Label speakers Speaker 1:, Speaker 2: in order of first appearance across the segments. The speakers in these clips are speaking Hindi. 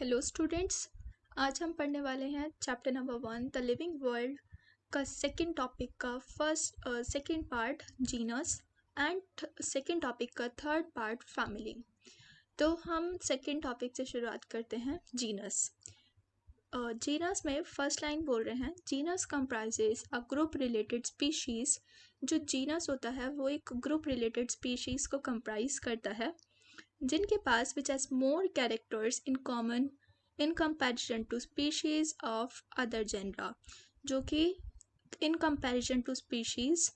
Speaker 1: Hello students. आज हम पढ़ने वाले हैं chapter number 1 the living world का सेकंड टॉपिक का second part genus and second topic का थर्ड पार्ट फैमिली। तो हम सेकंड टॉपिक से शुरुआत करते हैं जीनस। जीनस में फर्स्ट लाइन बोल रहे हैं genus comprises a group related species. जो जीनस होता है वो एक ग्रुप रिलेटेड स्पीशीज़ को कंप्राइज करता है जिनके पास which has more characters in common in comparison to species of other genera, जो कि in comparison to species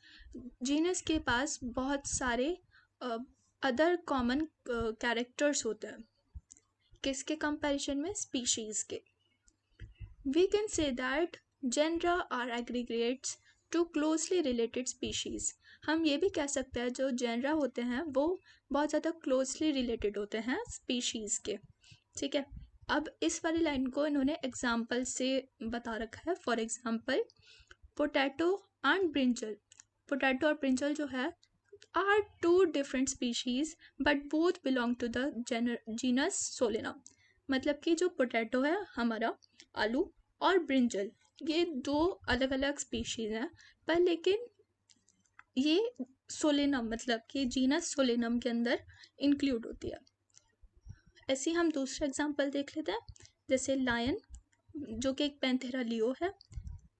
Speaker 1: genus के पास बहुत सारे अदर कॉमन कैरेक्टर्स होते हैं। किसके कंपैरिजन में? स्पीशीज के। We can say that genera are aggregates to closely related species. हम ये भी कह सकते हैं जो जेनरा होते हैं वो बहुत ज़्यादा क्लोजली रिलेटेड होते हैं स्पीशीज़ के। ठीक है, अब इस वाली लाइन को इन्होंने एग्जाम्पल से बता रखा है। For example potato and brinjal. Potato और ब्रिंजल जो है are two different species but both belong to the genus Solanum. मतलब कि जो पोटैटो है हमारा आलू और ब्रिंजल ये दो अलग अलग स्पीशीज़ हैं, पर लेकिन ये सोलेनम मतलब कि जीनस सोलेनम के अंदर इंक्लूड होती है। ऐसे हम दूसरा एग्जांपल देख लेते हैं, जैसे लायन जो कि एक पैंथेरा लियो है,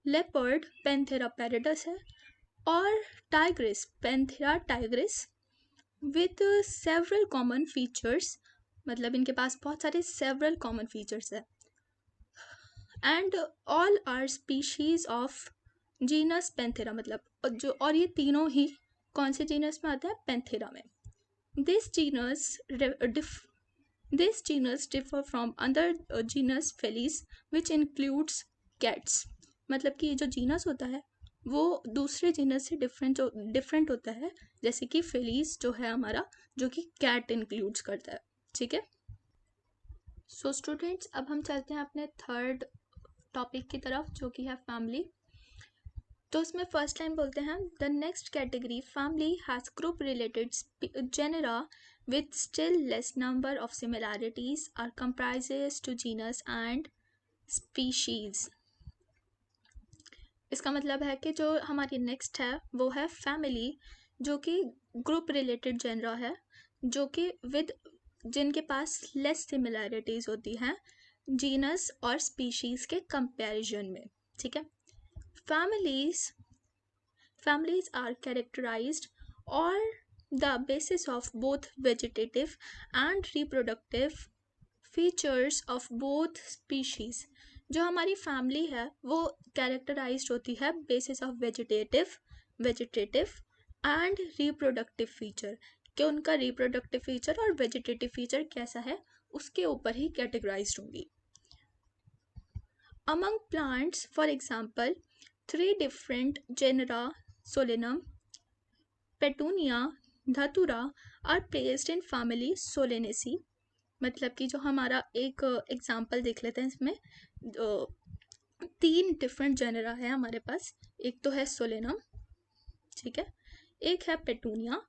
Speaker 1: लेपर्ड पैंथेरा पैराडस है, और tigris Panthera tigris with several common features. मतलब इनके पास बहुत सारे सेवरल कॉमन फीचर्स है। And all are species of genus Panthera. मतलब जो और ये तीनों ही कौन से जीनस में आता है? पैंथेरा में। This genus differ from other genus Felis which includes cats. मतलब कि ये जो जीनस होता है वो दूसरे जीनस से डिफरेंट होता है, जैसे कि फेलिस जो है हमारा, जो कि कैट इंक्लूड्स करता है। ठीक है, सो स्टूडेंट्स अब हम चलते हैं अपने थर्ड टॉपिक की तरफ जो कि है फैमिली। तो उसमें फर्स्ट लाइन बोलते हैं the next category family has group related genera with still less number of similarities or comprises to genus and species. इसका मतलब है कि जो हमारी नेक्स्ट है वो है फैमिली, जो कि ग्रुप रिलेटेड जेनरा है, जो कि विद जिनके पास लेस सिमिलैरिटीज होती हैं जीनस और स्पीशीज के कंपैरिजन में। ठीक है, families are characterized on the basis of both vegetative and reproductive features of both species। जो हमारी फैमिली है वो कैरेक्टराइज्ड होती है basis of vegetative and reproductive feature, कि उनका रिप्रोडक्टिव फीचर और वेजिटेटिव फीचर कैसा है उसके ऊपर ही कैटेगराइज्ड होंगी। Among plants, for example, 3 different genera Solanum, Petunia, Dhatura are placed in family Solanaceae। मतलब कि जो हमारा एक एग्जाम्पल देख लेते हैं इसमें, 3 डिफरेंट जेनरा है हमारे पास। एक तो है सोलेनम, ठीक है, एक है पेटूनिया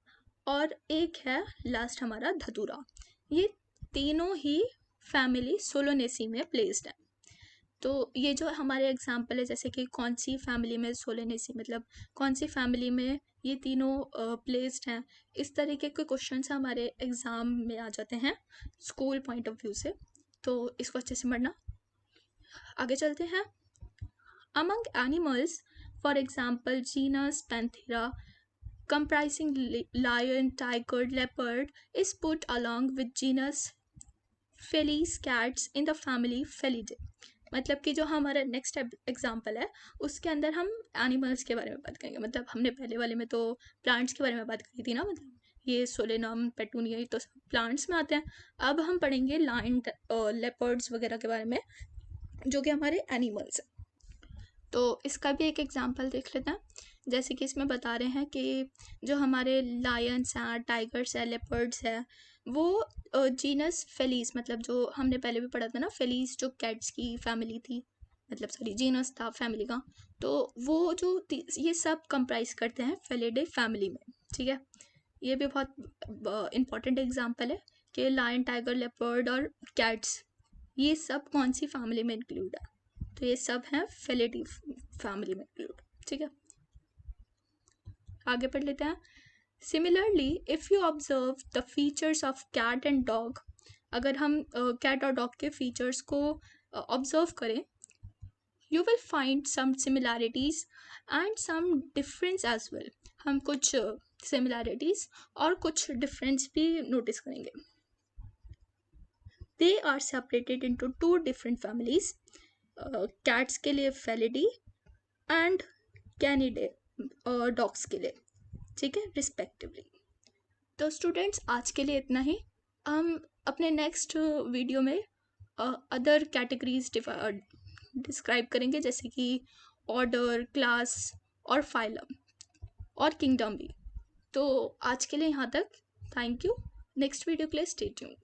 Speaker 1: और एक है लास्ट हमारा धतूरा। ये तीनों ही फैमिली सोलोनेसी में प्लेस्ड है। तो ये जो हमारे एग्जाम्पल है, जैसे कि कौन सी फैमिली में सोलेनेसी, मतलब कौन सी फैमिली में ये तीनों प्लेस्ड हैं, इस तरीके के क्वेश्चन हमारे एग्ज़ाम में आ जाते हैं स्कूल पॉइंट ऑफ व्यू से। तो इसको अच्छे से पढ़ना। आगे चलते हैं। Among animals, for example genus Panthera comprising lion, tiger, leopard is put along with genus Felis cats in the family Felidae। मतलब कि जो हमारा नेक्स्ट एग्जाम्पल है उसके अंदर हम एनिमल्स के बारे में बात करेंगे। मतलब हमने पहले वाले में तो प्लांट्स के बारे में बात करी थी ना, मतलब ये सोलेनम पेटूनिया तो सब प्लांट्स में आते हैं। अब हम पढ़ेंगे लायन लेपर्ड्स वगैरह के बारे में जो कि हमारे एनिमल्स हैं। तो इसका भी एक एग्जांपल देख लेते हैं। जैसे कि इसमें बता रहे हैं कि जो हमारे लायंस हैं, टाइगर्स हैं, लेपर्ड्स हैं, वो जीनस फेलिस, मतलब जो हमने पहले भी पढ़ा था ना, फेलिस जो कैट्स की फैमिली थी, मतलब सॉरी जीनस था फैमिली का, तो वो जो ये सब कंप्राइज करते हैं फेलिडे फैमिली में। ठीक है, ये भी बहुत इंपॉर्टेंट एग्जाम्पल है कि लायन, टाइगर, लेपर्ड और कैट्स ये सब कौन सी फैमिली में इंक्लूड है? तो ये सब हैं फेलिडी फैमिली में इंक्लूड। ठीक है, आगे पढ़ लेते हैं। Similarly if you observe the features of cat and dog, अगर हम कैट और डॉग के फीचर्स को ऑब्जर्व करें, you will find some similarities and some difference as well. हम कुछ सिमिलैरिटीज़ और कुछ डिफरेंस भी नोटिस करेंगे। They are separated into two different families, cats के लिए फेलिडी एंड कैनिडे डॉग्स के लिए, ठीक है, रिस्पेक्टिवली। तो स्टूडेंट्स आज के लिए इतना ही। हम अपने नेक्स्ट वीडियो में अदर कैटेगरीज डिस्क्राइब करेंगे, जैसे कि ऑर्डर, क्लास और फाइलम और किंगडम भी। तो आज के लिए यहाँ तक। Thank you. नेक्स्ट वीडियो के लिए स्टे ट्यून्ड।